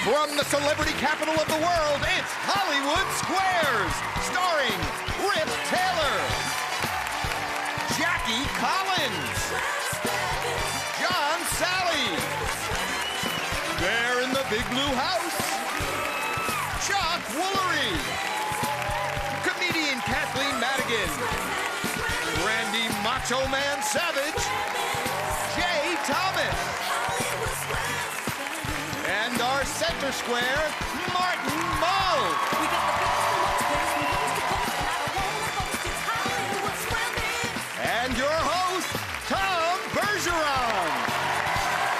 From the celebrity capital of the world, it's Hollywood Squares, starring Rip Taylor, Jackie Collins, John Sally, there in the big blue house, Chuck Woolery, comedian Kathleen Madigan, Randy Macho Man Savage, Jay Thomas, and our center square, Martin Mull. And your host, Tom Bergeron.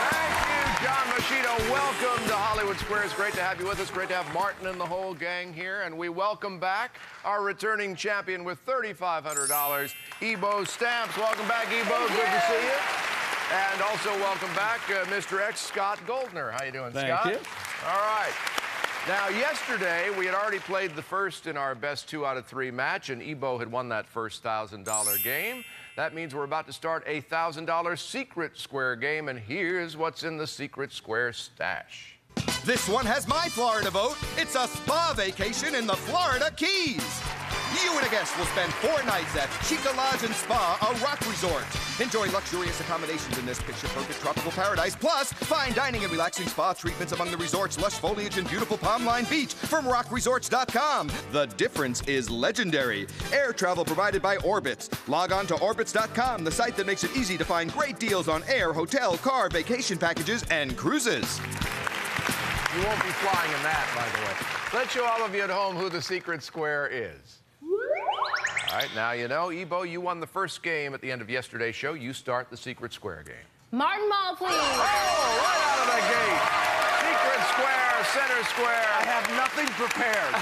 Thank you, John Machito. Welcome to Hollywood Squares. Great to have you with us. Great to have Martin and the whole gang here. And we welcome back our returning champion with $3,500, Ebo Stamps. Welcome back, Ebo. Good to see you. And also welcome back, Mr. X, Scott Goldner. How you doing, Scott? Thank you. All right. Now, yesterday, we had already played the first in our best 2 out of 3 match, and Ebo had won that first $1,000 game. That means we're about to start a $1,000 Secret Square game, and here's what's in the Secret Square stash. This one has my Florida vote. It's a spa vacation in the Florida Keys. You and a guest will spend 4 nights at Chica Lodge and Spa, a rock resort. Enjoy luxurious accommodations in this picture-perfect tropical paradise, plus fine dining and relaxing spa treatments among the resort's lush foliage and beautiful Palm Line Beach from rockresorts.com. The difference is legendary. Air travel provided by Orbitz. Log on to Orbitz.com, the site that makes it easy to find great deals on air, hotel, car, vacation packages, and cruises. You won't be flying in that, by the way. Let's show all of you at home who the Secret Square is. All right, now you know, Ebo, you won the first game at the end of yesterday's show. You start the Secret Square game. Martin Mull, please. Oh, right out of the gate. Secret Square, center square. I have nothing prepared.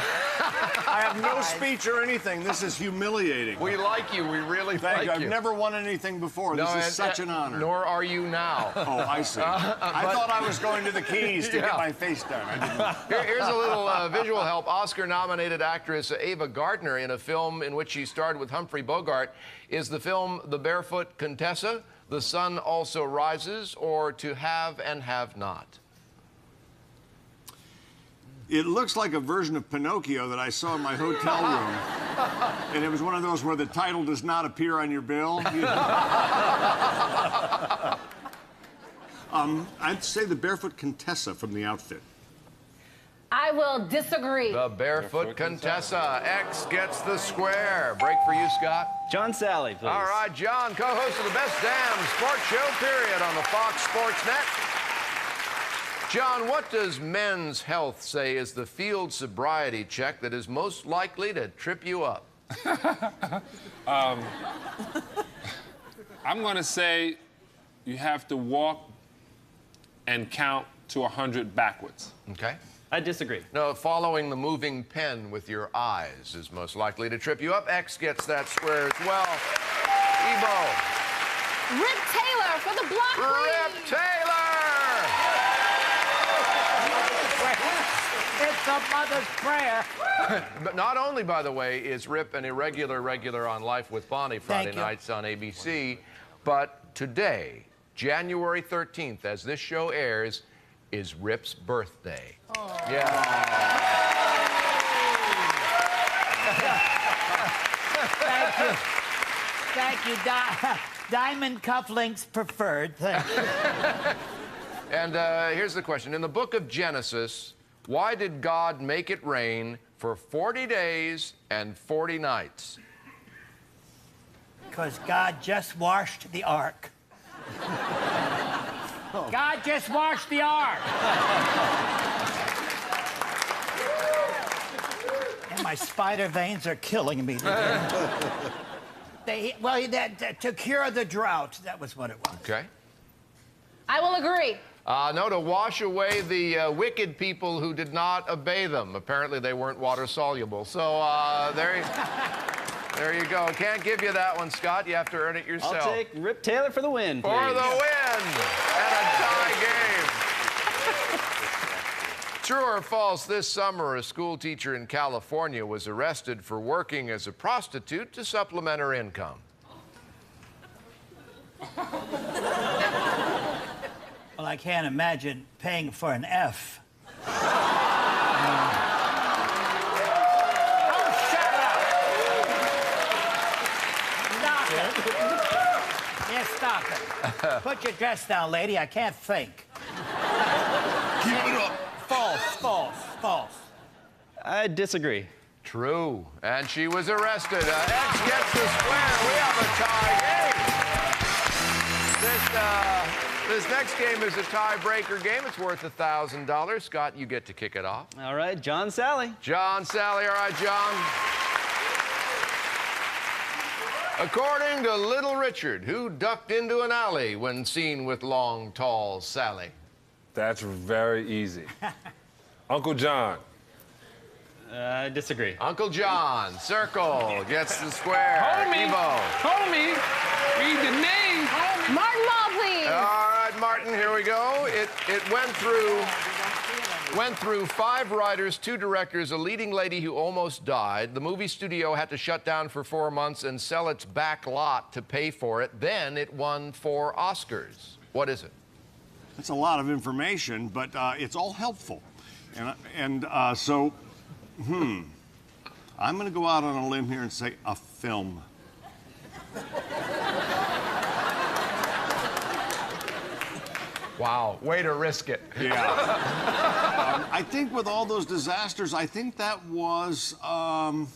I have no speech or anything. This is humiliating. We like you. We really Thank like you. I've you. never won anything before. This is such an honor. Nor are you now. Oh, I see. I thought I was going to the Keys to get my face done. I didn't. Here's a little visual help. Oscar-nominated actress Ava Gardner in a film in which she starred with Humphrey Bogart. Is the film The Barefoot Contessa, The Sun Also Rises, or To Have and Have Not? It looks like a version of Pinocchio that I saw in my hotel room. And it was one of those where the title does not appear on your bill. I'd say The Barefoot Contessa from the outfit. I will disagree. The Barefoot Contessa. X gets the square. Break for you, Scott. John Sally, please. All right, John, co-host of the best damn sports show, period, on the Fox Sports Net. John, what does Men's Health say is the field sobriety check that is most likely to trip you up? I'm going to say you have to walk and count to 100 backwards. Okay. I disagree. No, following the moving pen with your eyes is most likely to trip you up. X gets that square as well. Ebo. Rip Taylor for the block, please. Rip Taylor! It's a mother's prayer. But not only, by the way, is Rip an irregular regular on Life with Bonnie Friday nights on ABC, but today, January 13th, as this show airs, is Rip's birthday. Oh. Yeah. Thank you. Thank you. Diamond cufflinks preferred. Thank you. And here's the question. In the book of Genesis, why did God make it rain for 40 days and 40 nights? Because God just washed the ark. God just washed the ark. And my spider veins are killing me today. To cure the drought, that was what it was. Okay. I will agree. No, to wash away the wicked people who did not obey them. Apparently, they weren't water soluble. So there you go. Can't give you that one, Scott. You have to earn it yourself. I'll take Rip Taylor for the win, please. For the win! And a tie game. True or false, this summer, a school teacher in California was arrested for working as a prostitute to supplement her income. Well, I can't imagine paying for an F. can't stop it. Put your dress down, lady. I can't think. Keep it up. False. I disagree. True. And she was arrested. X gets the square. We have a tie game. This next game is a tiebreaker game. It's worth $1,000. Scott, you get to kick it off. All right, John Sally. John Sally. All right, John. According to Little Richard, who ducked into an alley when seen with long, tall Sally? That's very easy. Uncle John. I disagree. Uncle John. Circle. Gets the square. Evo. Homie, read the name. Martin Mull, please. All right, Martin, here we go. It went through 5 writers, 2 directors, a leading lady who almost died. The movie studio had to shut down for 4 months and sell its back lot to pay for it. Then it won 4 Oscars. What is it? That's a lot of information, but it's all helpful. I'm going to go out on a limb here and say a film. Wow, way to risk it. Yeah. I think with all those disasters, I think that was, I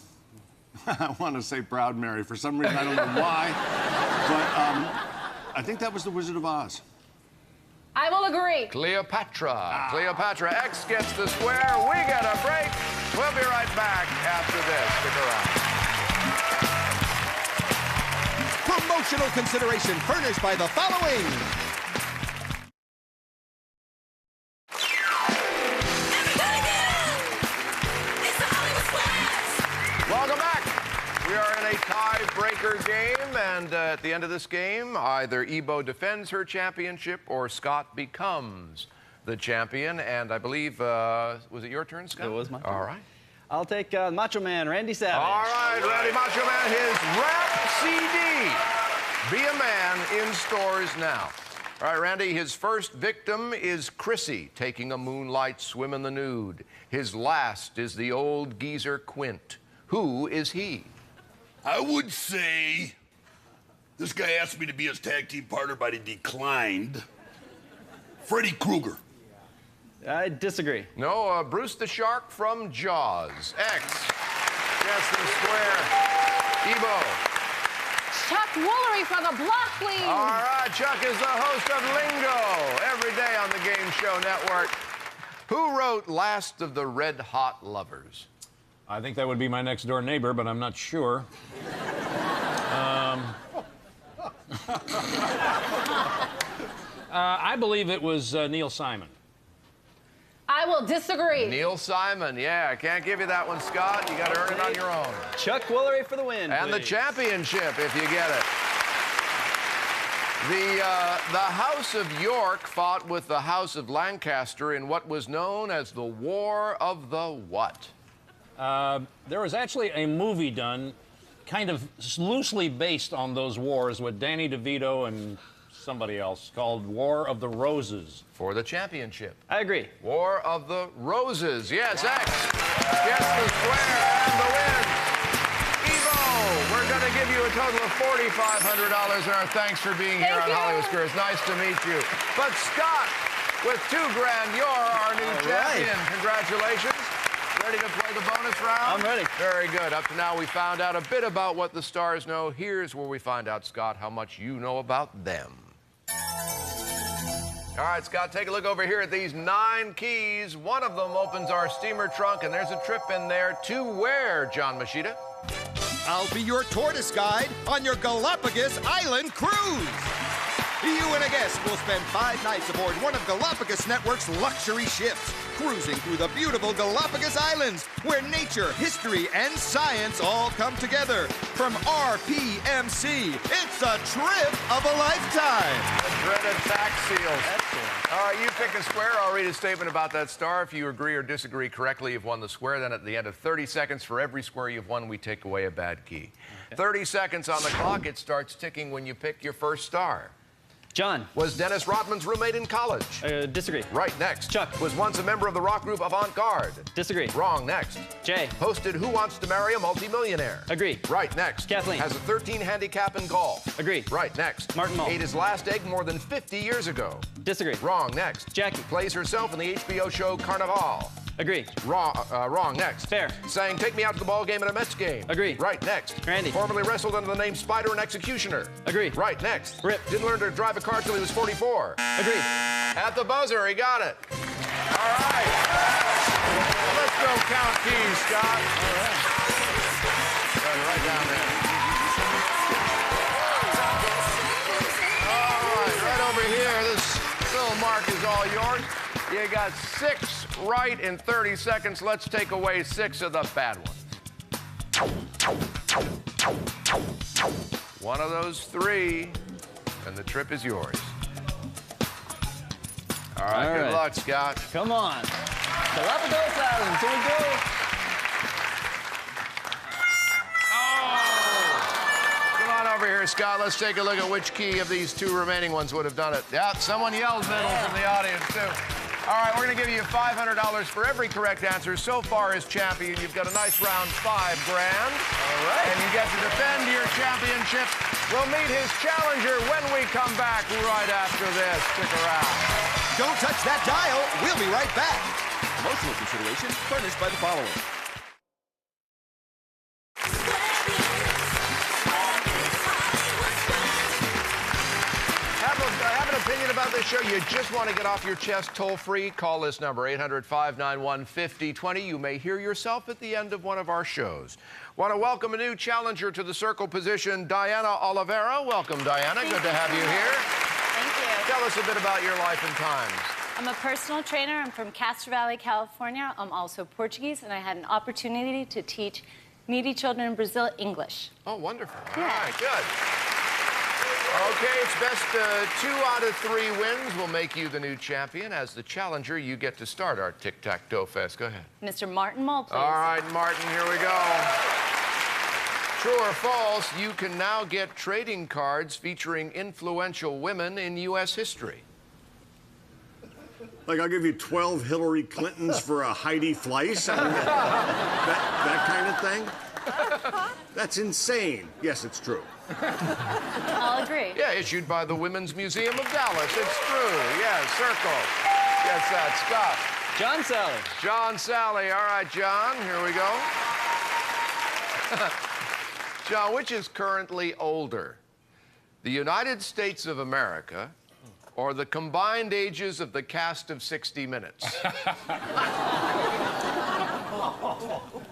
want to say Proud Mary. For some reason, I don't know why. But I think that was The Wizard of Oz. I will agree. Cleopatra. Cleopatra. X gets the square. We get a break. We'll be right back after this. Stick around. Promotional consideration furnished by the following. Welcome back. We are in a tiebreaker game, and at the end of this game, either Ebo defends her championship or Scott becomes the champion. And I believe, was it your turn, Scott? It was my turn. All right. I'll take Macho Man, Randy Savage. All right, Randy Macho Man, his rap CD. Be a Man in stores now. All right, Randy, his first victim is Chrissy, taking a moonlight swim in the nude. His last is the old geezer Quint. Who is he? I would say this guy asked me to be his tag team partner, but he declined. Freddy Krueger. I disagree. No, Bruce the Shark from Jaws. X. Yes, the square. Ebo. Chuck Woolery for the block, please. All right, Chuck is the host of Lingo every day on the Game Show Network. Who wrote Last of the Red Hot Lovers? I think that would be my next door neighbor, but I'm not sure. I believe it was Neil Simon. I will disagree. Neil Simon. Yeah, I can't give you that one, Scott. You got to earn it on your own. Chuck Woolery for the win, And please. the championship, if you get it. The House of York fought with the House of Lancaster in what was known as the War of the what? There was actually a movie done kind of loosely based on those wars with Danny DeVito and somebody else called War of the Roses. For the championship. I agree. War of the Roses. Yes, X gets the square and the win. Evo, we're going to give you a total of $4,500, and our thanks for being here on Hollywood Squares. Nice to meet you. But Scott, with $2,000, you're our new champion. Congratulations. Ready to play the bonus round? I'm ready. Very good. Up to now, we found out a bit about what the stars know. Here's where we find out, Scott, how much you know about them. All right, Scott, take a look over here at these 9 keys. One of them opens our steamer trunk, and there's a trip in there to where, John Machida? I'll be your tortoise guide on your Galapagos Island cruise. You and a guest will spend 5 nights aboard one of Galapagos Network's luxury ships, cruising through the beautiful Galapagos Islands, where nature, history, and science all come together. From RPMC, it's a trip of a lifetime. The dreaded tax seals. Excellent. All right, you pick a square. I'll read a statement about that star. If you agree or disagree correctly, you've won the square. Then at the end of 30 seconds, for every square you've won, we take away a bad key. 30 seconds on the clock. It starts ticking when you pick your first star. John. Was Dennis Rodman's roommate in college? Disagree. Right, next. Chuck. Was once a member of the rock group Avant-Garde? Disagree. Wrong, next. Jay. Hosted Who Wants to Marry a Multi-Millionaire? Agree. Right, next. Kathleen. Has a 13 handicap in golf? Agree. Right, next. Martin Mull. Ate his last egg more than 50 years ago? Disagree. Wrong, next. Jackie. Plays herself in the HBO show Carnival? Agree. Wrong, next. Fair. Sang Take Me Out to the Ball Game in a Mets game? Agree. Right, next. Randy. Formerly wrestled under the name Spider and Executioner? Agree. Right, next. Rip. Didn't learn to drive a car till he was 44? Agree. At the buzzer, he got it. All right. Let's go count keys, Scott. All right. Right down there. All right, right over here. This little mark is all yours. You got 6 right in 30 seconds. Let's take away 6 of the bad ones. One of those 3, and the trip is yours. All right, good luck, Scott. Come on. Galapagos Islands, here we go. Come on over here, Scott. Let's take a look at which key of these 2 remaining ones would have done it. Yeah, someone yelled middle from the audience, too. All right, we're going to give you $500 for every correct answer. So far as champion, you've got a nice round $5 grand. All right. And you get to defend your championship. We'll meet his challenger when we come back right after this. Stick around. Don't touch that dial. We'll be right back. Promotional consideration furnished by the following. Have an opinion about this show? You just want to get off your chest toll-free? Call this number, 800-591-5020. You may hear yourself at the end of one of our shows. Want to welcome a new challenger to the circle position, Diana Oliveira. Welcome, Diana. Good to have you here. Thank you. Tell us a bit about your life and times. I'm a personal trainer. I'm from Castro Valley, California. I'm also Portuguese, and I had an opportunity to teach needy children in Brazil English. Oh, wonderful. Yeah. All right, good. Okay, it's best 2 out of 3 wins will make you the new champion. As the challenger, you get to start our tic-tac-toe fest. Go ahead. Mr. Martin Mull, please. All right, Martin, here we go. True or false, you can now get trading cards featuring influential women in U.S. history. Like, I'll give you 12 Hillary Clintons for a Heidi Fleiss. I mean, that kind of thing. That's insane. Yes, it's true. I'll agree. Yeah, issued by the Women's Museum of Dallas. It's true. Yeah, circle. Gets that. Scott. John Sally. John Sally. All right, John, here we go. John, which is currently older? The United States of America or the combined ages of the cast of 60 Minutes?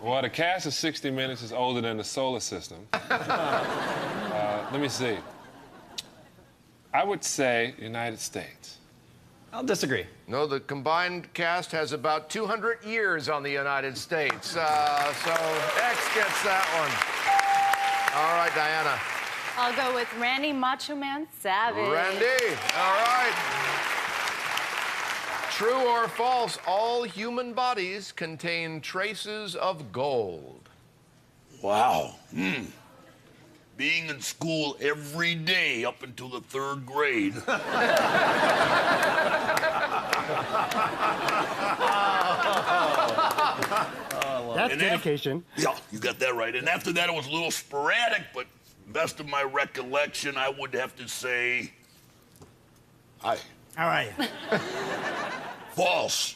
Well, the cast of 60 Minutes is older than the solar system. Let me see. I would say United States. I'll disagree. No, the combined cast has about 200 years on the United States. So X gets that one. All right, Diana. I'll go with Randy Macho Man Savage. Randy. All right. True or false, all human bodies contain traces of gold. Wow. Being in school every day up until the 3rd grade. That's dedication. Yeah, you got that right. And after that, it was a little sporadic, but best of my recollection, I would have to say... All right. False.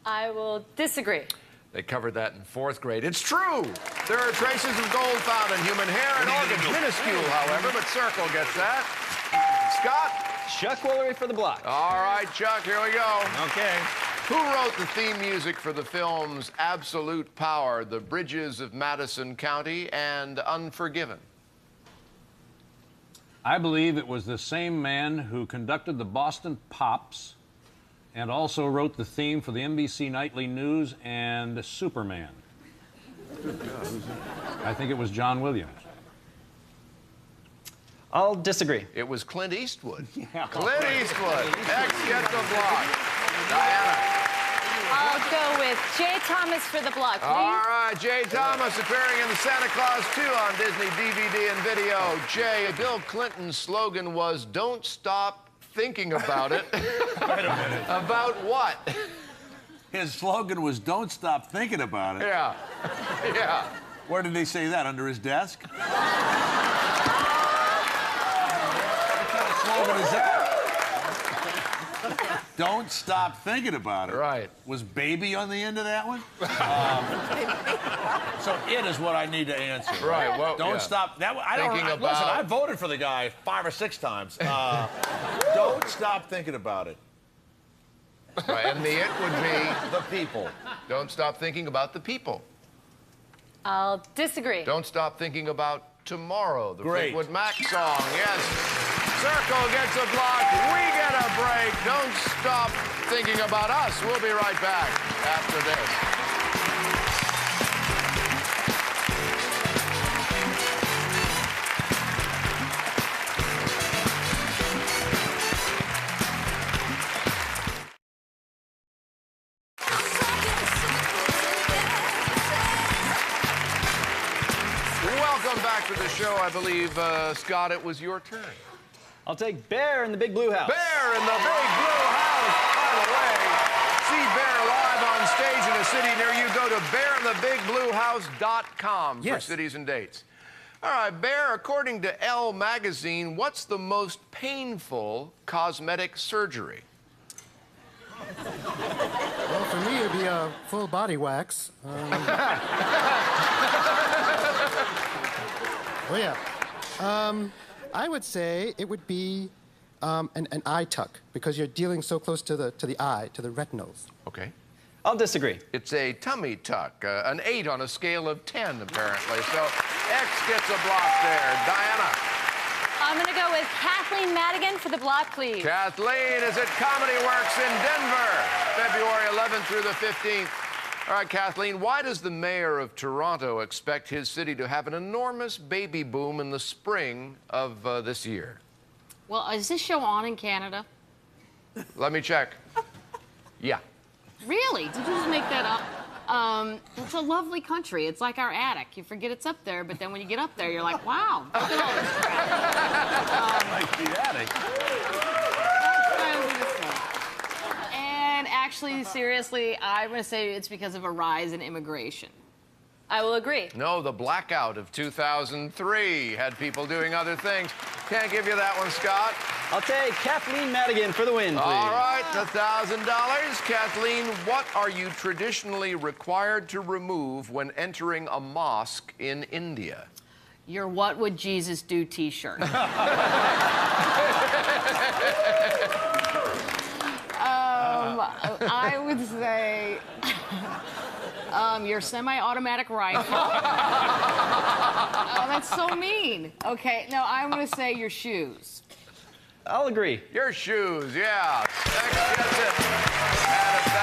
I will disagree. They covered that in 4th grade. It's true. There are traces of gold found in human hair and organs. Minuscule, however, but Circle gets that. Scott? Chuck Woolery for the block. All right, Chuck, here we go. Okay. Who wrote the theme music for the films Absolute Power, The Bridges of Madison County, and Unforgiven? I believe it was the same man who conducted the Boston Pops and also wrote the theme for the NBC Nightly News and Superman. I think it was John Williams. I'll disagree. It was Clint Eastwood. Yeah. Clint Eastwood. X gets the block. Diana. I'll go with Jay Thomas for the block, please. All right, Jay Thomas appearing in the Santa Claus 2 on Disney DVD and video. Jay, Bill Clinton's slogan was, "Don't stop thinking about it." Wait a minute. About what? His slogan was, "Don't stop thinking about it." Yeah. Yeah. Where did they say that? Under his desk? What kind of slogan is that? Don't stop thinking about it. Right. Was baby on the end of that one? So it is what I need to answer. Right. Well, don't stop. That I don't. Thinking Listen, about- I voted for the guy 5 or 6 times. Don't stop thinking about it. Right, and the it would be the people. Don't stop thinking about the people. I'll disagree. Don't stop thinking about tomorrow. The Great. Fleetwood Mac song. Yes. Circle gets a block. We get a break. Don't stop thinking about us. We'll be right back after this. Welcome back to the show. I believe, Scott, it was your turn. I'll take Bear in the Big Blue House. Bear in the Big Blue House. By the way, see Bear live on stage in a city near you. Go to bearinthebigBluehouse.com for cities and dates. All right, Bear, according to Elle magazine, what's the most painful cosmetic surgery? Well, for me, it'd be a full body wax. Oh, yeah. I would say it would be an eye tuck, because you're dealing so close to the eye, to the retinals. Okay. I'll disagree. It's a tummy tuck, an 8 on a scale of 10, apparently. So X gets a block there. Diana. I'm going to go with Kathleen Madigan for the block, please. Kathleen is at Comedy Works in Denver, February 11th through the 15th. All right, Kathleen, why does the mayor of Toronto expect his city to have an enormous baby boom in the spring of this year? Well, is this show on in Canada? Let me check. Yeah. Really? Did you just make that up? It's a lovely country. It's like our attic. You forget it's up there, but then when you get up there, you're like, wow, look at all this crap. Like the attic. And actually, seriously, I'm going to say it's because of a rise in immigration. I will agree. No, the blackout of 2003 had people doing other things. Can't give you that one, Scott. I'll take Kathleen Madigan for the win, please. All right, $1,000. Kathleen, what are you traditionally required to remove when entering a mosque in India? Your What Would Jesus Do t-shirt. I would say your semi-automatic rifle. Oh, that's so mean. Okay, no, I'm going to say your shoes. I'll agree. Your shoes, yeah. X gets it at $1,000.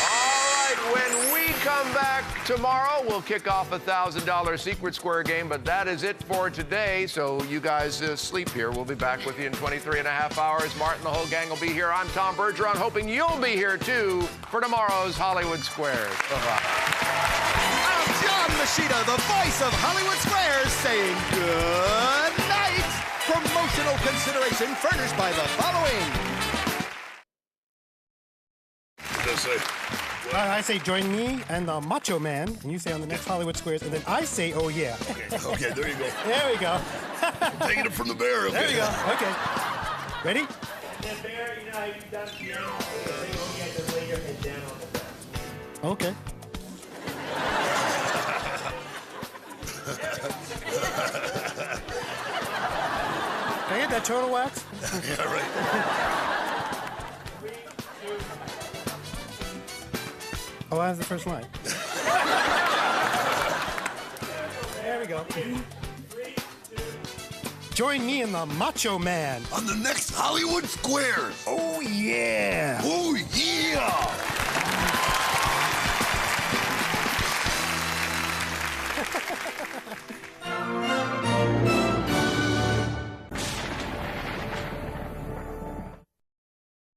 All right, when we come back tomorrow, we'll kick off a $1,000 Secret Square game, but that is it for today, so you guys sleep here. We'll be back with you in 23 and a half hours. Martin, the whole gang will be here. I'm Tom Bergeron, hoping you'll be here, too, for tomorrow's Hollywood Squares. Bye-bye. I'm John Machida, the voice of Hollywood Squares, saying good night. Promotional consideration furnished by the following. What did I say? I say join me and the Macho Man, and you say on the next Hollywood Squares, and then I say, oh, yeah. Okay, there you go. There we go. Taking it from the bear. Okay. There you go. Okay. Ready? And then, Bear, you know how you've done piano? So say, okay, then lay your head down on the desk. Okay. Can I get that turtle wax? Yeah, right. Oh, that's the first line. There we go. Join me and the Macho Man On the next Hollywood Squares. Oh, yeah. Oh, yeah.